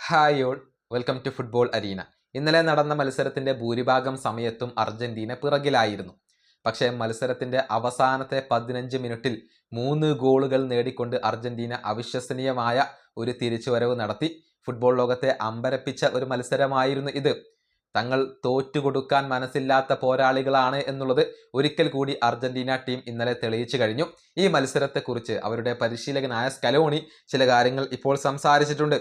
Hi all, welcome to football arena. ഇന്നലെ നടന്ന മത്സരത്തിന്റെ ഭൂരിഭാഗം സമയത്തും അർജന്റീന പിറകിലായിരുന്നു. പക്ഷേ മത്സരത്തിന്റെ അവസാനത്തെ 15 മിനിറ്റിൽ 3 ഗോളുകൾ നേടിക്കൊണ്ട് അർജന്റീന അവിശ്വസനീയമായ ഒരു തിരിച്ചുവരവ് നടത്തി. ഫുട്ബോൾ ലോകത്തെ അമ്പരപ്പിച്ച ഒരു മത്സരമായിരുന്നു ഇത്. തങ്ങൾ തോറ്റുകൊടുക്കാൻ മനസ്സില്ലാത്ത പോരാളികളാണ് എന്നുള്ളത് ഒരിക്കൽ കൂടി അർജന്റീന ടീം ഇന്നലെ തെളിയിച്ചു കഴിഞ്ഞു. ഈ മത്സരത്തെക്കുറിച്ച് അവരുടെ പരിശീലകനായ സ്കലോണി ചില കാര്യങ്ങൾ ഇപ്പോൾ സംസാരിച്ചിട്ടുണ്ട്.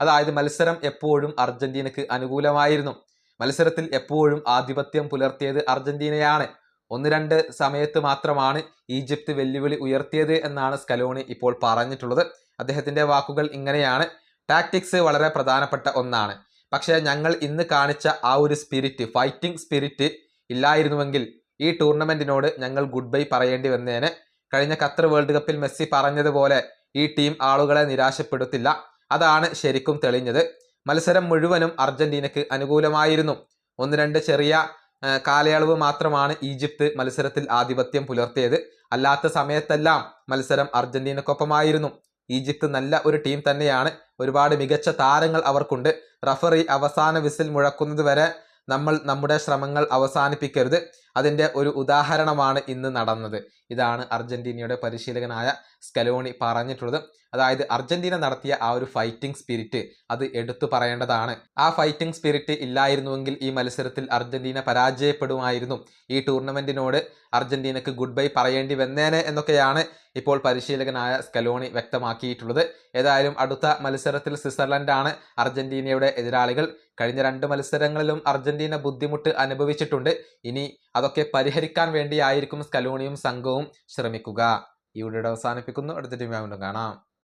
അതായത് മത്സരം എപ്പോഴും അർജന്റീനക്ക് അനുകൂലമായിരുന്നു. മത്സരത്തിൽ എപ്പോഴും ആധിപത്യം പുലർത്തിയത് അർജന്റീനയാണ്. 1-2 സമയത്ത് മാത്രമാണ് ഈജിപ്ത് വെല്ലുവിളി ഉയർത്തിയത് എന്നാണ് സ്കലോണി ഇപ്പോൾ പറഞ്ഞിട്ടുള്ളത്. അദ്ദേഹത്തിന്റെ വാക്കുകൾ ഇങ്ങനെയാണ്: ടാക്ടിക്സ് വളരെ പ്രധാനപ്പെട്ട ഒന്നാണ്. പക്ഷേ ഞങ്ങൾ ഇന്ന് കാണിച്ച ആ ഒരു സ്പിരിറ്റ്, ഫൈറ്റിംഗ് സ്പിരിറ്റ് ഇല്ലായിരുന്നുവെങ്കിൽ ഈ ടൂർണമെന്റിനോട് ഞങ്ങൾ ഗുഡ് ബൈ പറയേണ്ടി വന്നേനെ. കഴിഞ്ഞ ഖത്തർ വേൾഡ് കപ്പിൽ മെസ്സി പറഞ്ഞതുപോലെ ഈ ടീം ആളുകളെ നിരാശപ്പെടുത്തില്ല. അതാണ് ശരിക്കും തെളിഞ്ഞത്. മത്സരം മുഴുവനും അർജന്റീനക്ക് അനുകൂലമായിരുന്നു. 1-2 ചെറിയ കാലയളവ് മാത്രമാണ് ഈജിപ്ത് മത്സരത്തിൽ ആധിപത്യം പുലർത്തിയത്. അല്ലാത്ത സമയത്തെല്ലാം മത്സരം അർജന്റീനക്കൊപ്പമായിരുന്നു. ഈജിപ്ത് നല്ല ഒരു ടീം തന്നെയാണ്. ഒരുപാട് മികച്ച താരങ്ങൾ അവർക്കുണ്ട്. റഫറി അവസാന വിസിൽ മുഴക്കുന്നത് വരെ നമ്മൾ നമ്മുടെ ശ്രമങ്ങൾ അവസാനിപ്പിക്കരുത്. അതിൻ്റെ ഒരു ഉദാഹരണമാണ് ഇന്ന് നടന്നത്. ഇതാണ് അർജന്റീനയുടെ പരിശീലകനായ സ്കലോണി പറഞ്ഞിട്ടുള്ളത്. അതായത് അർജന്റീന നടത്തിയ ആ ഒരു ഫൈറ്റിംഗ് സ്പിരിറ്റ് അത് എടുത്തു പറയേണ്ടതാണ്. ആ ഫൈറ്റിംഗ് സ്പിരിറ്റ് ഇല്ലായിരുന്നുവെങ്കിൽ ഈ മത്സരത്തിൽ അർജന്റീന പരാജയപ്പെടുമായിരുന്നു. ഈ ടൂർണമെന്റിനോട് അർജന്റീനക്ക് ഗുഡ് ബൈ പറയേണ്ടി വന്നേനെ എന്നൊക്കെയാണ് ഇപ്പോൾ പരിശീലകനായ സ്കലോണി വ്യക്തമാക്കിയിട്ടുള്ളത്. ഏതായാലും അടുത്ത മത്സരത്തിൽ സ്വിറ്റ്സർലൻഡാണ് അർജന്റീനയുടെ എതിരാളികൾ. കഴിഞ്ഞ 2 മത്സരങ്ങളിലും അർജന്റീന ബുദ്ധിമുട്ട് അനുഭവിച്ചിട്ടുണ്ട്. ഇനി അതൊക്കെ പരിഹരിക്കാൻ വേണ്ടിയായിരിക്കും സ്കലോണിയും സംഘവും ശ്രമിക്കുക. ഈ വീഡിയോ അവസാനിപ്പിക്കുന്നു. അടുത്ത ടീം വീണ്ടും കാണാം.